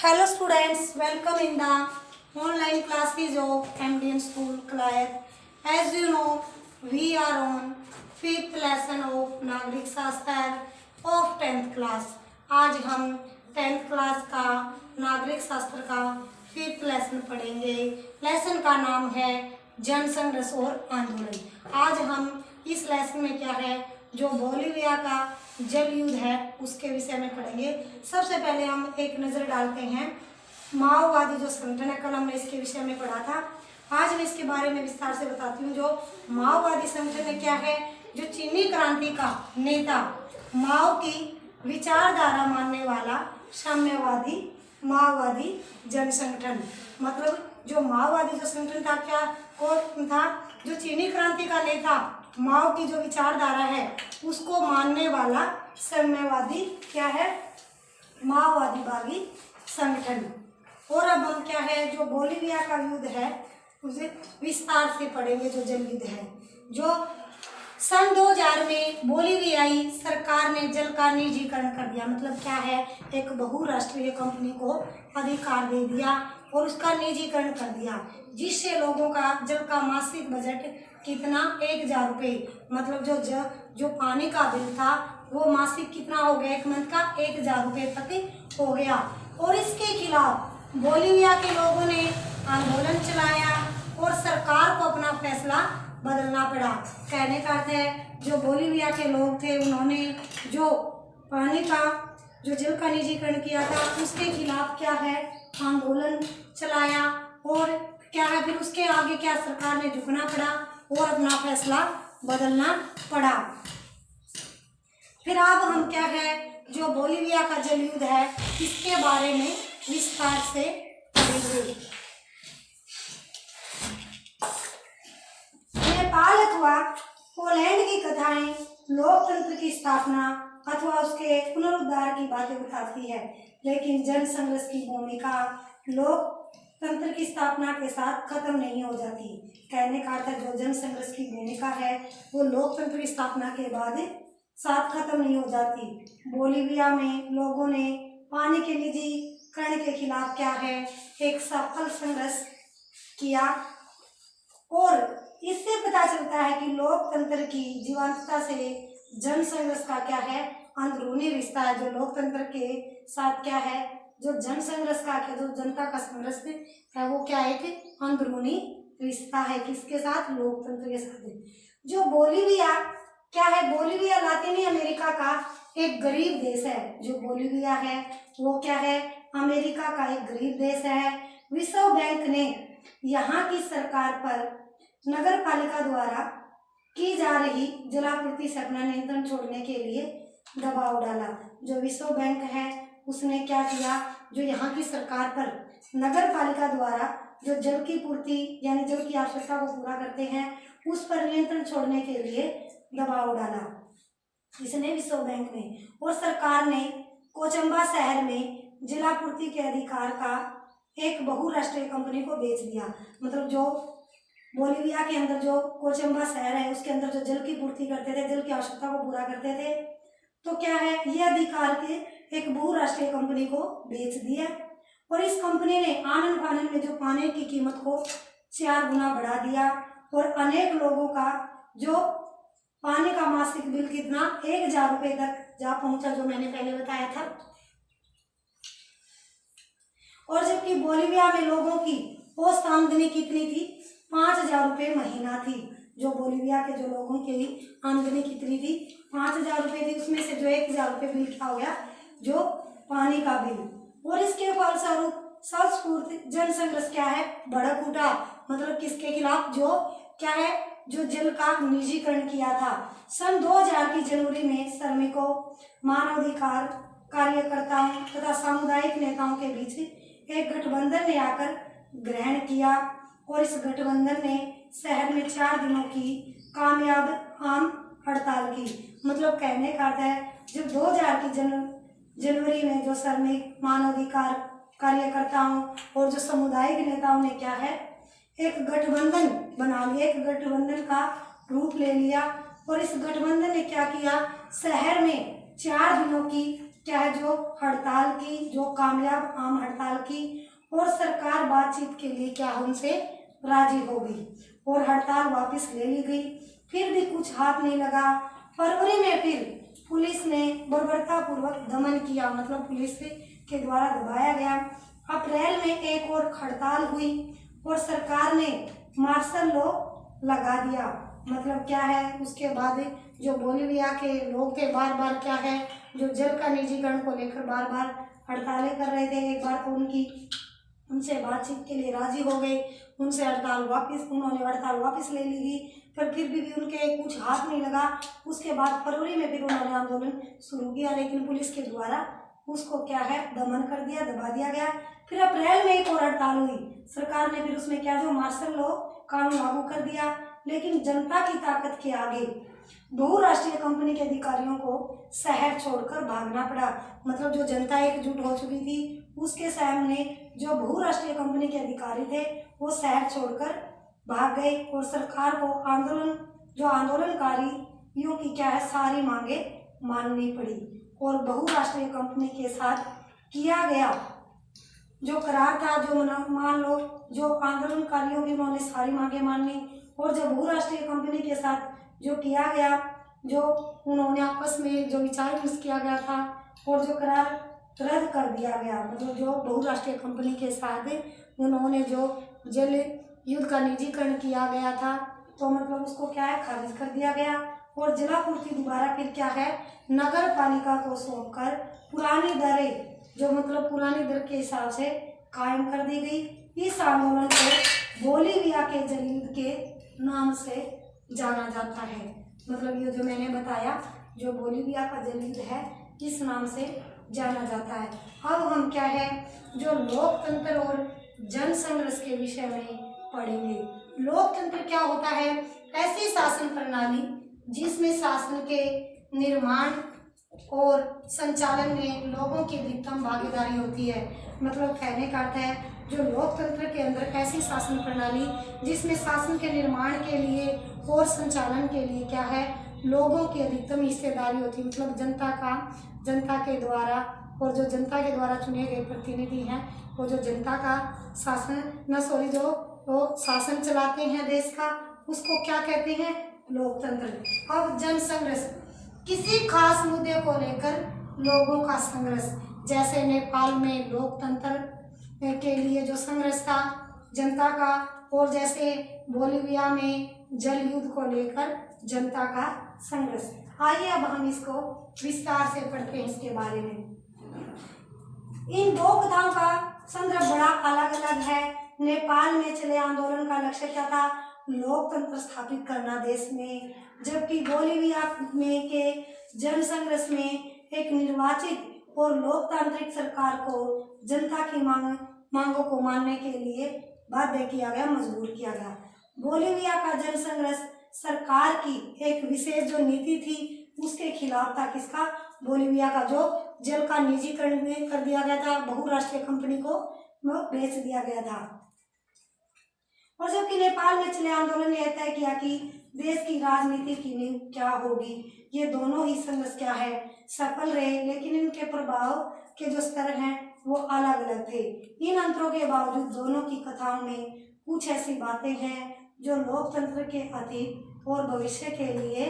Hello students, welcome in the online classes of MDN School Class. As you know, we are on 5th lesson of नागरिक शास्त्र of 10th class. आज हम 10th class का नागरिक शास्त्र का 5th lesson पढ़ेंगे। लेसन का नाम है जन संघर्ष और आंदोलन। आज हम इस लेसन में क्या है जो बोलिविया का जल युद्ध है उसके विषय में पढ़ेंगे। सबसे पहले हम एक नज़र डालते हैं माओवादी जो संगठन है, कल हमने इसके विषय में पढ़ा था। आज मैं इसके बारे में विस्तार से बताती हूँ। जो माओवादी संगठन है क्या है, जो चीनी क्रांति का नेता माओ की विचारधारा मानने वाला साम्यवादी माओवादी जन संगठन। मतलब जो माओवादी जो संगठन था क्या कौन था, जो चीनी क्रांति का नेता माओ की जो विचारधारा है उसको मानने वाला साम्यवादी क्या है, माओवादी संगठन। और अब हम क्या है जो बोलिविया का युद्ध है उसे विस्तार से पढ़ेंगे। जो जल युद्ध है जो सन 2000 में बोलिवियाई सरकार ने जल का निजीकरण कर दिया। मतलब क्या है, एक बहुराष्ट्रीय कंपनी को अधिकार दे दिया और उसका निजीकरण कर दिया, जिससे लोगों का जल का मासिक बजट कितना 1000 रुपये। मतलब जो पानी का बिल था वो मासिक कितना हो गया, एक मंथ का 1000 रुपये तक हो गया। और इसके खिलाफ बोलिविया के लोगों ने आंदोलन चलाया और सरकार को अपना फैसला बदलना पड़ा। कहने का अर्थ है जो बोलिविया के लोग थे उन्होंने जो पानी का जो जल का निजीकरण किया था उसके खिलाफ क्या है आंदोलन चलाया और क्या है फिर उसके आगे क्या सरकार ने झुकना पड़ा और अपना फैसला बदलना पड़ा। फिर अब हम क्या है जो बोलिविया का जल युद्ध है इसके बारे में विस्तार से पढ़ेंगे। नेपाल अथवा पोलैंड की कथाएं लोकतंत्र की स्थापना अथवा उसके पुनरुद्धार की बातें बताती है, लेकिन जन संघर्ष की भूमिका लोकतंत्र की स्थापना के साथ खत्म नहीं हो जाती। कहने का अर्थ जो जन संघर्ष की भूमिका है वो लोकतंत्र की स्थापना के बाद साथ खत्म नहीं हो जाती। बोलिविया में लोगों ने पानी के निजीकरण के खिलाफ क्या है एक सफल संघर्ष किया और इससे पता चलता है कि लोकतंत्र की जीवंतता से जन संघर्ष का क्या है अंदरूनी रिश्ता है। जो लोकतंत्र के साथ क्या है जो जन संघर्ष का क्या जो जनता का संघर्ष है वो क्या है कि अंदरूनी रिश्ता है किसके साथ, लोकतंत्र के साथ। जो बोलिविया क्या है, बोलिविया लातीनी अमेरिका का एक गरीब देश है। जो बोलिविया है वो क्या है अमेरिका का एक गरीब देश है। विश्व बैंक ने यहाँ की सरकार पर नगर पालिका द्वारा की जा रही जलापूर्ति से अपना नियंत्रण छोड़ने के लिए दबाव डाला। जो विश्व बैंक है उसने क्या किया, जो यहाँ की सरकार पर नगर पालिका द्वारा जो जल की पूर्ति यानी जल की आवश्यकता को पूरा करते हैं उस पर नियंत्रण छोड़ने के लिए दबाव डाला इसने विश्व बैंक ने। और सरकार ने कोचंबा शहर में जलापूर्ति के अधिकार का एक बहुराष्ट्रीय कंपनी को बेच दिया। मतलब जो बोलिविया के अंदर जो कोचंबा शहर है उसके अंदर जो जल की पूर्ति करते थे, जल की आवश्यकता को पूरा करते थे, तो क्या है ये अधिकार के एक बहुराष्ट्रीय कंपनी को बेच दिया। और इस कंपनी ने आनन फानन में जो पानी की कीमत को 4 गुना बढ़ा दिया और अनेक लोगों का जो पानी का मासिक बिल कितना 1000 रुपये तक जा पहुंचा, जो मैंने पहले बताया था। और जबकि बोलिविया में लोगों की औसत आमदनी कितनी थी 5000 रुपये महीना थी। जो बोलिविया के जो लोगों की आमदनी कितनी थी 5000 रुपये थी, उसमें से जो 1000 रुपये बिल क्या हो गया जो पानी का बिल। और इसके फलस्वरूप स्वस्फूर्त जन संघर्ष क्या है भड़क उठा। मतलब किसके खिलाफ, जो क्या है जो जल का निजीकरण किया था। सन 2000 की जनवरी में श्रमिकों मानवाधिकार कार्यकर्ताओं तथा सामुदायिक नेताओं के बीच एक गठबंधन ने आकर ग्रहण किया और इस गठबंधन ने शहर में 4 दिनों की कामयाब आम हड़ताल की। मतलब कहने का अर्थ है जब 2000 की जनवरी में जो श्रमिक मानवाधिकार कार्यकर्ताओं और जो सामुदायिक नेताओं ने क्या है एक गठबंधन बना लिया, एक गठबंधन का रूप ले लिया। और इस गठबंधन ने क्या किया, शहर में 4 दिनों की क्या है, जो हड़ताल की, जो कामयाब आम हड़ताल की, और सरकार बातचीत के लिए क्या है, उनसे राजी हो गई और हड़ताल वापस ले ली गई। फिर भी कुछ हाथ नहीं लगा। फरवरी में फिर पुलिस ने बर्बरतापूर्वक दमन किया, मतलब पुलिस के द्वारा दबाया गया। अप्रैल में एक और हड़ताल हुई और सरकार ने मार्शल लॉ लगा दिया। मतलब क्या है, उसके बाद जो बोलिविया के लोग थे बार बार क्या है, जो जल का निजीकरण को लेकर बार बार हड़तालें कर रहे थे। एक बार तो उनसे बातचीत के लिए राजी हो गए, उनसे उन्होंने हड़ताल वापस ले ली थी, पर फिर भी उनके कुछ हाथ नहीं लगा। उसके बाद फरवरी में फिर उन्होंने आंदोलन शुरू किया, लेकिन पुलिस के द्वारा उसको क्या है, दमन कर दिया, दबा दिया गया। फिर अप्रैल में एक और हड़ताल हुई। सरकार ने फिर उसमें क्या, जो मार्शल लॉ कानून लागू कर दिया, लेकिन जनता की ताकत के आगे बहुराष्ट्रीय कंपनी के अधिकारियों को शहर छोड़कर भागना पड़ा। मतलब जो जनता एकजुट हो चुकी थी, उसके सामने जो बहुराष्ट्रीय कंपनी के अधिकारी थे वो शहर छोड़कर भाग गए और सरकार को आंदोलनकारियों की क्या है, सारी मांगे माननी पड़ी। और बहुराष्ट्रीय कंपनी के साथ किया गया जो करार था, जो मान लो जो आंदोलनकारियों की उन्होंने सारी मांगे मानी, और जो बहुराष्ट्रीय कंपनी के साथ जो किया गया, जो उन्होंने आपस में जो विचार विमर्श किया गया था और जो करार रद्द कर दिया गया, मतलब जो बहुराष्ट्रीय कंपनी के साथ उन्होंने जो जल युद्ध का निजीकरण किया गया था, तो मतलब उसको क्या है, खारिज कर दिया गया। और जलापूर्ति दोबारा फिर क्या है, नगर पालिका को सौंपकर पुरानी दरें, जो मतलब पुरानी दर के हिसाब से कायम कर दी गई। इस आंदोलन को बोलिविया के जल युद्ध के नाम से जाना जाता है। मतलब ये जो मैंने बताया, जो बोलिविया का जल युद्ध है, इस नाम से जाना जाता है। अब हम क्या है, जो लोकतंत्र और जन संघर्ष के विषय में पढ़ेंगे। लोकतंत्र क्या होता है, ऐसी शासन प्रणाली जिसमें शासन के निर्माण और संचालन में लोगों की अधिकतम भागीदारी होती है। मतलब कहने का अर्थ है, जो लोकतंत्र के अंदर ऐसी शासन प्रणाली जिसमें शासन के निर्माण के लिए और संचालन के लिए क्या है, लोगों की अधिकतम हिस्सेदारी होती है। मतलब जनता के द्वारा, और जो जनता के द्वारा चुने गए प्रतिनिधि हैं वो जो जनता का शासन चलाते हैं देश का, उसको क्या कहते हैं, लोकतंत्र। अब जन संघर्ष, किसी खास मुद्दे को लेकर लोगों का संघर्ष, जैसे नेपाल में लोकतंत्र के लिए जो संघर्ष था जनता का, और जैसे बोलिविया में जल युद्ध को लेकर जनता का संघर्ष। आइए अब हम इसको विस्तार से पढ़ते हैं इसके बारे में। इन दो कथाओं का संदर्भ बड़ा अलग अलग है। नेपाल में चले आंदोलन का लक्ष्य क्या था, लोकतंत्र स्थापित करना देश में, जबकि बोलिविया में के जन संघर्ष में एक निर्वाचित और लोकतांत्रिक सरकार को जनता की मांगों को मानने के लिए बाध्य किया गया, मजबूर किया गया। बोलिविया का जन संघर्ष सरकार की एक विशेष जो नीति थी उसके खिलाफ था। किसका, बोलिविया का जो जल का निजीकरण कर दिया गया था, बहुराष्ट्रीय कंपनी को बेच दिया गया था। और जबकि नेपाल में चले आंदोलन ने तय किया कि देश की राजनीति की नींव क्या होगी। ये दोनों ही संघर्ष क्या है, सफल रहे, लेकिन इनके प्रभाव के जो स्तर हैं वो अलग अलग थे। इन अंतरों के बावजूद दोनों की कथाओं में कुछ ऐसी बातें हैं जो लोकतंत्र के अतीत और भविष्य के लिए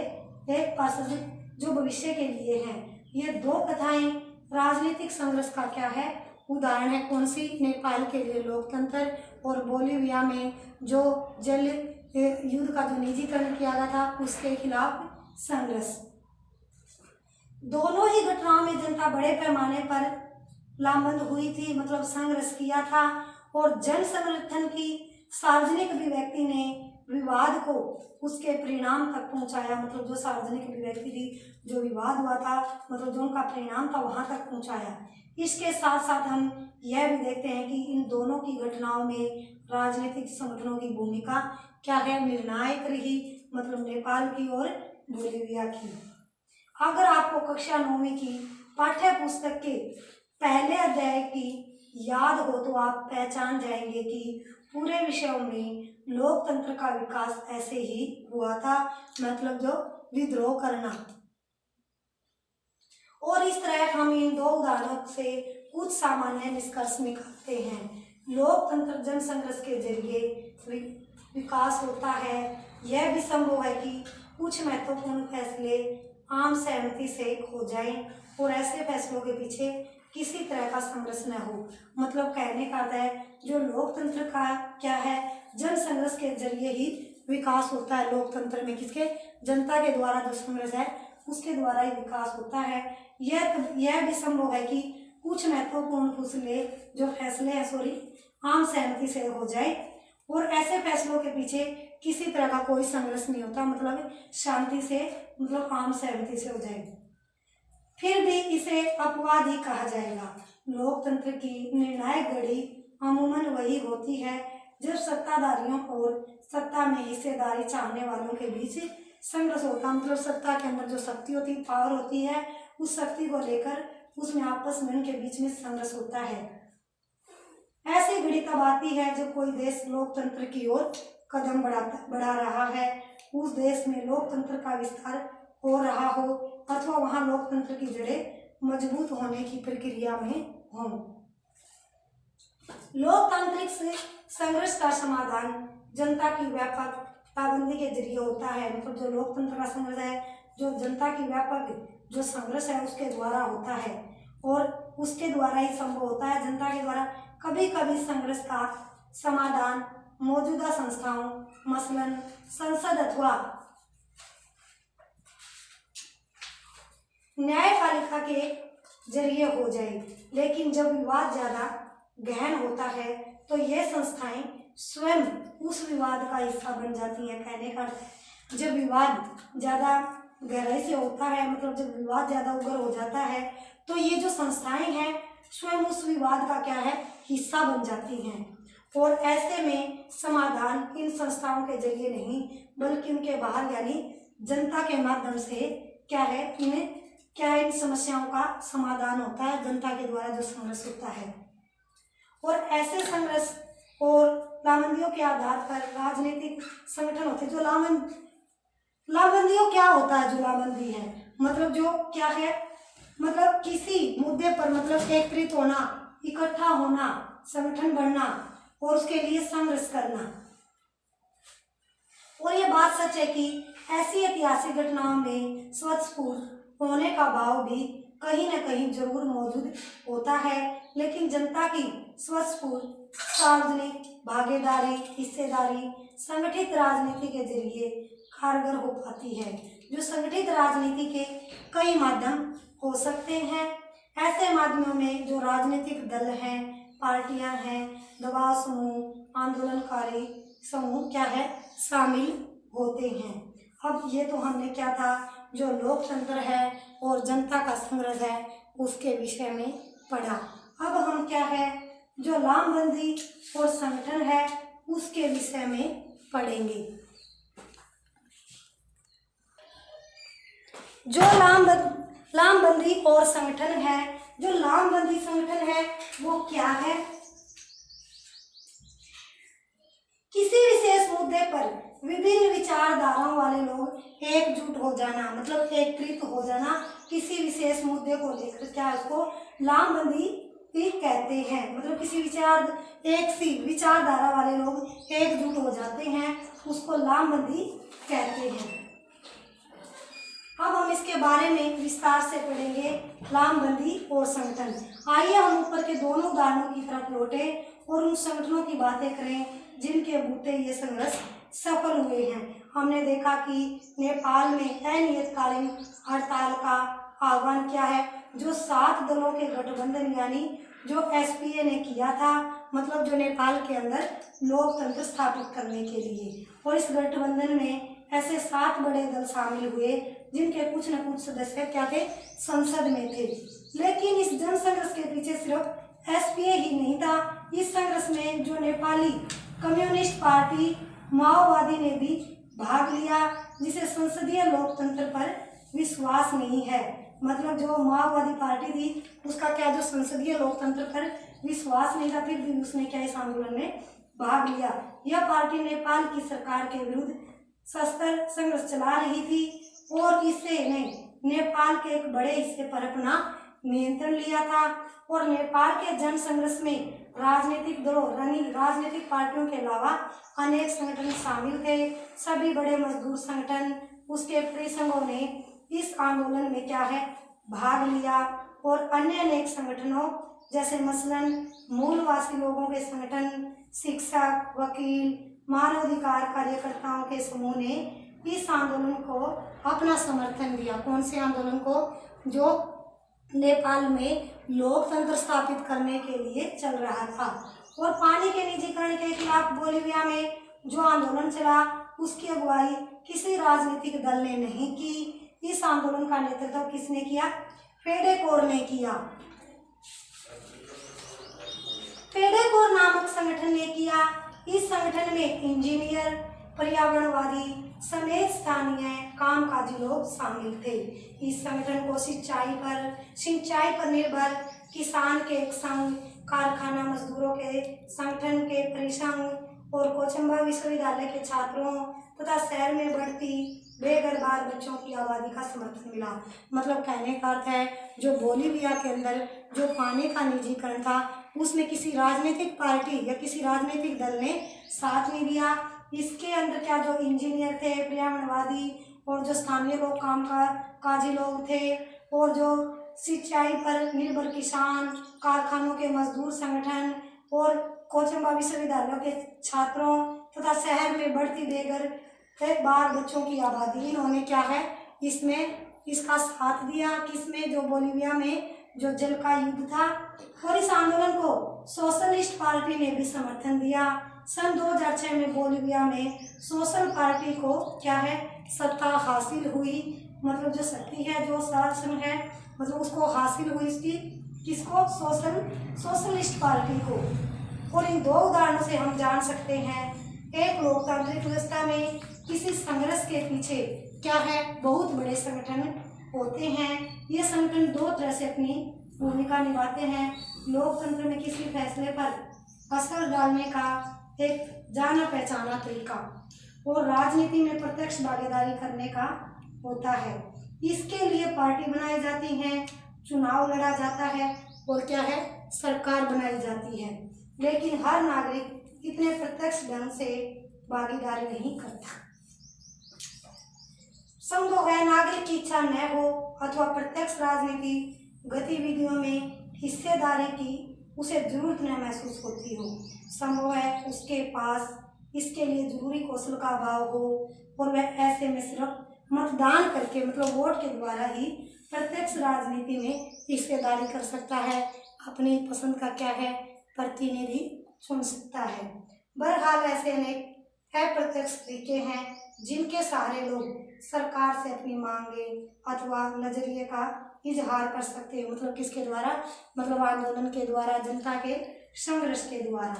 भविष्य के लिए हैं। ये दो कथाएं राजनीतिक संघर्ष का क्या है, उदाहरण है। कौन सी, नेपाल के लिए लोकतंत्र और बोलिविया में जो जल युद्ध का जो निजीकरण किया गया था उसके खिलाफ संघर्ष। दोनों ही घटनाओं में जनता बड़े पैमाने पर लामबंद हुई थी, मतलब संघर्ष किया था। और जन समर्थन की सार्वजनिक अभिव्यक्ति ने विवाद को उसके परिणाम तक पहुंचाया। मतलब जो सार्वजनिक अभिव्यक्ति थी, जो विवाद हुआ था, मतलब जो उनका परिणाम था वहां तक पहुंचाया। इसके साथ साथ हम यह भी देखते हैं कि इन दोनों की घटनाओं में राजनीतिक संगठनों की भूमिका क्या है, निर्णायक रही। मतलब नेपाल की और बोलिविया की। अगर आपको कक्षा 9वीं की पाठ्य पुस्तक के पहले अध्याय की याद हो तो आप पहचान जाएंगे कि पूरे विषयों में लोकतंत्र का विकास ऐसे ही हुआ था, मतलब जो विद्रोह करना। और इस तरह हम इन दो उदाहरणों से कुछ सामान्य निष्कर्ष निकालते हैं। लोकतंत्र जनसंघर्ष के जरिए विकास होता है। यह भी संभव है कि कुछ महत्वपूर्ण फैसले आम सहमति से हो जाएं और ऐसे फैसलों के पीछे किसी तरह का संघर्ष न हो। मतलब कहने का अर्थ है जो लोकतंत्र का क्या है, जनसंघर्ष के जरिए ही विकास होता है। लोकतंत्र में किसके, जनता के द्वारा जो संघर्ष है उसके द्वारा ही विकास होता है। यह भी संभव है कि कुछ महत्वपूर्ण फैसले आम सहमति से हो जाए और ऐसे फैसलों के पीछे किसी तरह का कोई संघर्ष नहीं होता, मतलब शांति से, मतलब आम सहमति से हो जाए, फिर भी इसे अपवाद ही कहा जाएगा। लोकतंत्र की निर्णायक घड़ी अमूमन वही होती है जब सत्ताधारियों और सत्ता में हिस्सेदारी चाहने वालों के बीच संघर्ष होता है। मतलब सत्ता के अंदर जो शक्ति होती है, पावर होती है, उस शक्ति को लेकर उसमें आपस में उनके बीच में संघर्ष होता है। ऐसी घड़ी तब आती है जब कोई देश लोकतंत्र की ओर कदम बढ़ा रहा है, उस देश में लोकतंत्र का विस्तार हो रहा हो अथवा वहां लोकतंत्र की जड़ें मजबूत होने की प्रक्रिया में हों। लोकतांत्रिक संघर्ष का समाधान जनता की व्यापक पाबंदी के जरिए होता है। मतलब जो लोकतंत्र का संघर्ष है, जो जनता की व्यापक जो संघर्ष है उसके द्वारा होता है और उसके द्वारा ही संभव होता है, जनता के द्वारा। कभी कभी संघर्ष का समाधान मौजूदा संस्थाओं, मसलन संसद अथवा न्यायपालिका के जरिए हो जाए, लेकिन जब विवाद ज्यादा गहन होता है तो यह संस्थाएं स्वयं उस विवाद का हिस्सा बन जाती हैं। कहने का जब विवाद ज्यादा गहराई से होता है, मतलब जब विवाद ज्यादा उग्र हो जाता है तो ये जो संस्थाएं हैं स्वयं उस विवाद का क्या है, हिस्सा बन जाती हैं। और ऐसे में समाधान इन संस्थाओं के जरिए नहीं बल्कि उनके बाहर यानी जनता के माध्यम से क्या है, इन समस्याओं का समाधान होता है, जनता के द्वारा जो संघर्ष होता है। और ऐसे संघर्ष और लामबंदियों के आधार पर राजनीतिक संगठन होते हैं। जो लामबंदियों क्या होता है, जो लामबंदी है मतलब जो क्या है, मतलब किसी मुद्दे पर मतलब एकत्रित होना, इकट्ठा होना, संगठन बनना और उसके लिए संघर्ष करना। और ये बात सच है कि ऐसी ऐतिहासिक घटनाओं में स्वतःस्फूर्त होने का भाव भी कहीं न कहीं जरूर मौजूद होता है, लेकिन जनता की स्वतःस्फूर्त सार्वजनिक भागीदारी, हिस्सेदारी संगठित राजनीति के जरिए कारगर हो पाती है। जो संगठित राजनीति के कई माध्यम हो सकते हैं। ऐसे माध्यमों में जो राजनीतिक दल हैं, पार्टियां हैं, दबाव समूह, आंदोलनकारी समूह क्या है, शामिल होते हैं। अब ये तो हमने क्या था, जो लोकतंत्र है और जनता का संघर्ष है उसके विषय में पढ़ा। अब हम क्या है, जो लामबंदी और संगठन है उसके विषय में पढ़ेंगे। जो लामबंदी और संगठन है, जो लामबंदी संगठन है वो क्या है, किसी विशेष मुद्दे पर विभिन्न विचारधाराओं वाले लोग एकजुट हो जाना, मतलब एकत्रित हो जाना किसी विशेष मुद्दे को लेकर, क्या उसको लामबंदी भी कहते हैं। मतलब किसी एक सी विचारधारा वाले लोग एकजुट हो जाते हैं, उसको लामबंदी कहते हैं। अब हम इसके बारे में विस्तार से पढ़ेंगे, लामबंदी और संगठन। आइए हम ऊपर के दोनों उदाहरणों की तरफ लौटे और उन संगठनों की बातें करें जिनके बूते ये संघर्ष सफल हुए हैं। हमने देखा कि नेपाल में अनियतकालीन हड़ताल का आह्वान क्या है, जो 7 दलों के गठबंधन यानी जो एसपीए ने किया था, मतलब जो नेपाल के अंदर लोकतंत्र स्थापित करने के लिए। और इस गठबंधन में ऐसे 7 बड़े दल शामिल हुए जिनके कुछ न कुछ सदस्य क्या थे, संसद में थे। लेकिन इस जनसंघर्ष के पीछे सिर्फ एसपीए ही नहीं था, इस संघर्ष में जो नेपाली कम्युनिस्ट पार्टी माओवादी ने भी भाग लिया, जिसे संसदीय लोकतंत्र पर विश्वास नहीं है। मतलब जो माओवादी पार्टी थी उसका क्या, जो संसदीय लोकतंत्र पर विश्वास नहीं था, फिर भी उसने क्या इस आंदोलन में भाग लिया। यह पार्टी नेपाल की सरकार के विरुद्ध सशस्त्र संघर्ष चला रही थी और इससे नेपाल के एक बड़े हिस्से पर अपना नियंत्रण लिया था और नेपाल के जन संघर्ष में राजनीतिक दलों यानी राजनीतिक पार्टियों के अलावा अनेक संगठन शामिल थे। सभी बड़े मजदूर संगठन, उसके परिसंघों ने इस आंदोलन में क्या है भाग लिया और अन्य अनेक संगठनों जैसे मसलन मूलवासी लोगों के संगठन, शिक्षक, वकील, मानवाधिकार कार्यकर्ताओं के समूह ने इस आंदोलन को अपना समर्थन दिया। कौन से आंदोलन को? जो नेपाल में लोकतंत्र स्थापित करने के लिए चल रहा था। और पानी के निजीकरण के खिलाफ बोलीविया में जो आंदोलन चला उसकी अगुवाई किसी राजनीतिक दल ने नहीं की। इस आंदोलन का नेतृत्व किसने किया? फेडेकोर ने किया। फेडेकोर नामक संगठन ने किया। इस संगठन में इंजीनियर, पर्यावरणवादी समेत स्थानीय कामकाजी लोग शामिल थे। इस संगठन को सिंचाई पर निर्भर किसान के एक संघ, कारखाना मजदूरों के संगठन के परिसंघ और कोचंबा विश्वविद्यालय के छात्रों तथा शहर में बढ़ती बेघर बाल बच्चों की आबादी का समर्थन मिला। मतलब कहने का अर्थ है जो बोलीविया के अंदर जो पानी का निजीकरण था उसमें किसी राजनीतिक पार्टी या किसी राजनीतिक दल ने साथ नहीं दिया। इसके अंदर क्या जो इंजीनियर थे, पर्यावरणवादी और जो स्थानीय लोग कामकाजी लोग थे और जो सिंचाई पर निर्भर किसान, कारखानों के मजदूर संगठन और कोचंबा विश्वविद्यालयों के छात्रों तथा शहर में बढ़ती बेघर बाल बच्चों की आबादी, इन्होंने क्या है इसका साथ दिया। किसमें? जो बोलीविया में जो जल का युद्ध था। और इस आंदोलन को सोशलिस्ट पार्टी ने भी समर्थन दिया। सन 2006 में बोलीविया में सोशल पार्टी को क्या है सत्ता हासिल हुई। मतलब जो शक्ति है, जो शासन है, मतलब उसको हासिल हुई इसकी किसको? सोशलिस्ट पार्टी को। और इन दो उदाहरणों से हम जान सकते हैं एक लोकतांत्रिक व्यवस्था में किसी संघर्ष के पीछे क्या है बहुत बड़े संगठन होते हैं। ये संगठन दो तरह से अपनी भूमिका निभाते हैं। लोकतंत्र में किसी फैसले पर असर डालने का एक जाना पहचाना तरीका और राजनीति में प्रत्यक्ष भागीदारी करने का होता है। इसके लिए पार्टी बनाई जाती है, चुनाव लड़ा जाता है और क्या है सरकार बनाई जाती है। लेकिन हर नागरिक इतने प्रत्यक्ष ढंग से भागीदारी नहीं करता। संभव है नागरिक की इच्छा न हो अथवा प्रत्यक्ष राजनीति गतिविधियों में हिस्सेदारी की उसे जरूरत न महसूस होती हो। संभव है उसके पास इसके लिए जरूरी कौशल का अभाव हो और वह ऐसे में सिर्फ मतदान करके मतलब वोट के द्वारा ही प्रत्यक्ष राजनीति में हिस्सेदारी कर सकता है, अपनी पसंद का क्या है प्रतिनिधि चुन सकता है। बहरहाल ऐसे अनेक अप्रत्यक्ष तरीके हैं जिनके सहारे लोग सरकार से अपनी मांगे अथवा नजरिए का इजहार कर सकते हैं। मतलब किसके द्वारा? मतलब आंदोलन के द्वारा, जनता के संघर्ष के द्वारा।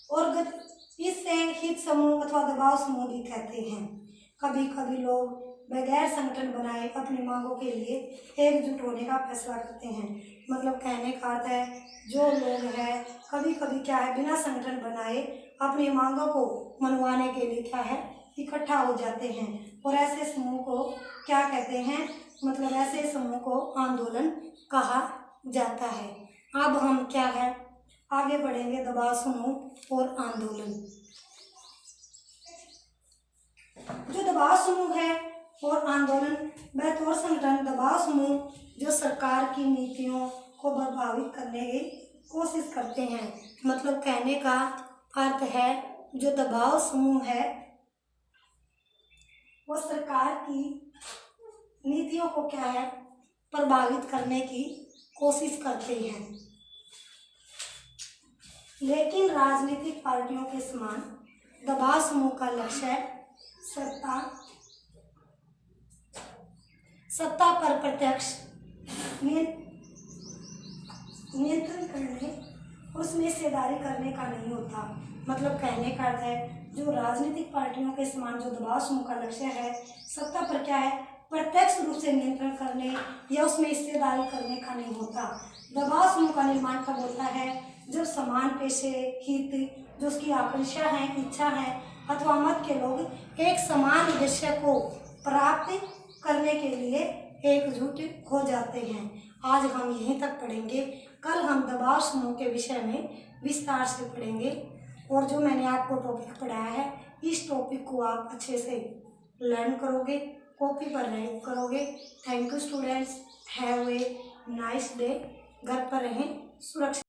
और इसे हित समूह अथवा दबाव समूह भी कहते हैं। कभी कभी लोग बगैर संगठन बनाए अपनी मांगों के लिए एकजुट होने का फैसला करते हैं। मतलब कहने का अर्थ है जो लोग हैं कभी कभी क्या है बिना संगठन बनाए अपनी मांगों को मनवाने के लिए क्या है इकट्ठा हो जाते हैं और ऐसे समूह को क्या कहते हैं? मतलब ऐसे समूह को आंदोलन कहा जाता है। अब हम क्या है आगे बढ़ेंगे दबाव समूह और आंदोलन। जो दबाव समूह है और आंदोलन बतौर संगठन दबाव समूह जो सरकार की नीतियों को प्रभावित करने की कोशिश करते हैं। मतलब कहने का अर्थ है जो दबाव समूह है वो सरकार की नीतियों को क्या है प्रभावित करने की कोशिश करते हैं। लेकिन राजनीतिक पार्टियों के समान दबाव समूह का लक्ष्य सत्ता पर प्रत्यक्ष नियंत्रण करने उसमें हिस्सेदारी करने का नहीं होता। मतलब कहने का अर्थ है जो राजनीतिक पार्टियों के समान जो दबाव समूह का लक्ष्य है सत्ता पर क्या है प्रत्यक्ष रूप से नियंत्रण करने या उसमें हिस्सेदारी करने का नहीं होता। दबाव समूह का निर्माण कब होता है जब समान पेशे हित जो उसकी आकांक्षा है इच्छा है अथवा मत के लोग एक समान उद्देश्य को प्राप्त करने के लिए एकजुट हो जाते हैं। आज हम यहीं तक पढ़ेंगे। कल हम दबाव समूह के विषय में विस्तार से पढ़ेंगे। और जो मैंने आपको टॉपिक पढ़ाया है, इस टॉपिक को आप अच्छे से लर्न करोगे, कॉपी पर राइट करोगे। Thank you students, have a nice day. घर पर रहें सुरक्षित।